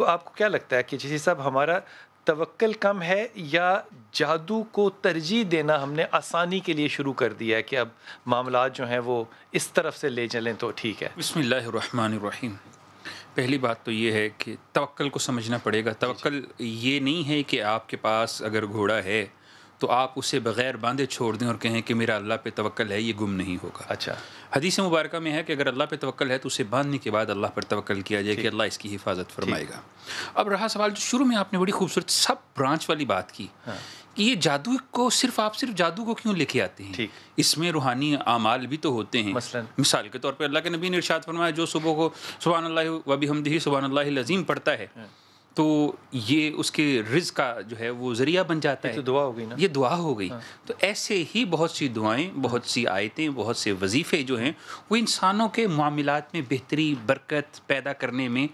تو آپ کو کیا لگتا ہے کہ جیسے صاحب ہمارا توکل کم ہے یا جادو کو ترجیح دینا ہم نے آسانی کے لیے شروع کر دیا ہے کہ اب معاملات جو ہیں وہ اس طرف سے لے چلیں تو ٹھیک ہے؟ بسم اللہ الرحمن الرحیم. پہلی بات تو یہ ہے کہ توکل کو سمجھنا پڑے گا. توکل یہ نہیں ہے کہ آپ کے پاس اگر گھوڑا ہے تو آپ اسے بغیر باندھے چھوڑ دیں اور کہیں کہ میرا اللہ پہ توکل ہے، یہ گم نہیں ہوگا. اچھا، حدیث مبارکہ میں ہے کہ اگر اللہ پہ توکل ہے تو اسے باندھنے کے بعد اللہ پر توکل کیا جائے کہ اللہ اس کی حفاظت فرمائے گا. اب رہا سوال جو شروع میں آپ نے بڑی خوبصورت سب برانچ والی بات کی کہ یہ جادو کو آپ صرف جادو کو کیوں لے کے آتے ہیں؟ اس میں روحانی اعمال بھی تو ہوتے ہیں. مثال کے طور پہ اللہ کے نبی نے ارشاد فرمایا جو صبح کو سبحان اللہ و بحمدہ سبحان اللہ العظیم پڑھتا ہے تو یہ اس کے رزق کا جو ہے وہ ذریعہ بن جاتا ہے. یہ دعا ہو گئی نا، یہ دعا ہو گئی. تو ایسے ہی بہت سی دعائیں، بہت سی آیتیں، بہت سے وظیفے جو ہیں وہ انسانوں کے معاملات میں بہتری، برکت پیدا کرنے میں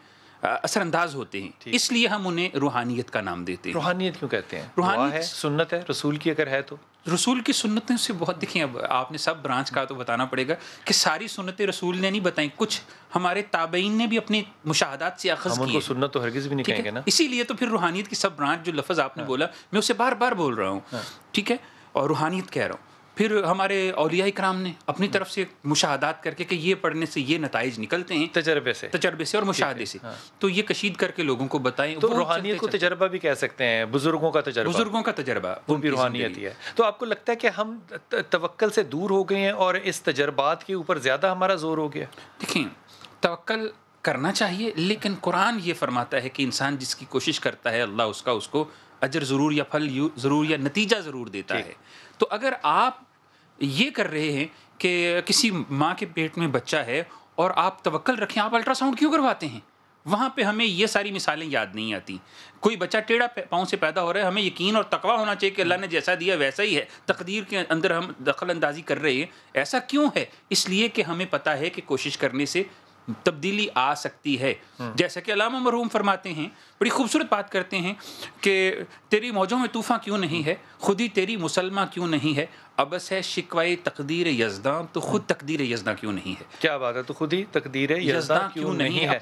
اثر انداز ہوتے ہیں. اس لیے ہم انہیں روحانیت کا نام دیتے ہیں. روحانیت کیوں کہتے ہیں؟ روحانیت ہے، سنت ہے، رسول کی اگر ہے تو رسول کی سنتیں سے بہت. دیکھیں اب آپ نے سب برانچ کا تو بتانا پڑے گا کہ ساری سنتیں رسول نے نہیں بتائیں، کچھ ہمارے تابعین نے بھی اپنے مشاہدات سے اخذ ہم ان کیے. کو سنت تو ہرگز بھی نہیں کہیں گے نا. اسی لیے تو پھر روحانیت کی سب برانچ جو لفظ آپ نے بولا میں اسے بار بار بول رہا ہوں. ٹھیک ہے، اور روحانیت کہہ رہا ہوں. پھر ہمارے اولیاء کرام نے اپنی طرف سے مشاہدات کر کے کہ یہ پڑھنے سے یہ نتائج نکلتے ہیں، تجربے سے اور مشاہدے سے، تو یہ کشید کر کے لوگوں کو بتائیں. تو روحانیت کو تجربہ بھی کہہ سکتے ہیں، بزرگوں کا تجربہ وہ بھی روحانیت ہی ہے. تو آپ کو لگتا ہے کہ ہم توکل سے دور ہو گئے ہیں اور اس تجربات کے اوپر زیادہ ہمارا زور ہو گیا؟ دیکھیں، توکل کرنا چاہیے، لیکن قرآن یہ فرماتا ہے کہ انسان جس کی کوشش کرتا ہے اللہ اس کو اجر ضرور یا پھل ضرور یا نتیجہ ضرور دیتا ہے. تو اگر آپ یہ کر رہے ہیں کہ کسی ماں کے پیٹ میں بچہ ہے اور آپ توکل رکھیں، آپ الٹرا ساؤنڈ کیوں کرواتے ہیں؟ وہاں پہ ہمیں یہ ساری مثالیں یاد نہیں آتی. کوئی بچہ ٹیڑھا پاؤں سے پیدا ہو رہا ہے، ہمیں یقین اور تقویٰ ہونا چاہیے کہ اللہ نے جیسا دیا ویسا ہی ہے. تقدیر کے اندر ہم دخل اندازی کر رہے ہیں. ایسا کیوں ہے؟ اس لیے کہ ہمیں پتہ ہے کہ کوشش کرنے سے تبدیلی آ سکتی ہے. جیسا کہ علامہ مرحوم فرماتے ہیں، بڑی خوبصورت بات کرتے ہیں کہ تیری موجوں میں طوفاں کیوں نہیں ہے، خود ہی تیری مسلمہ کیوں نہیں ہے، ابس ہے شکوائے تقدیر یزداں تو خود تقدیر یزداں کیوں نہیں ہے. کیا بات ہے، تو خود ہی تقدیر یزداں کیوں نہیں ہے.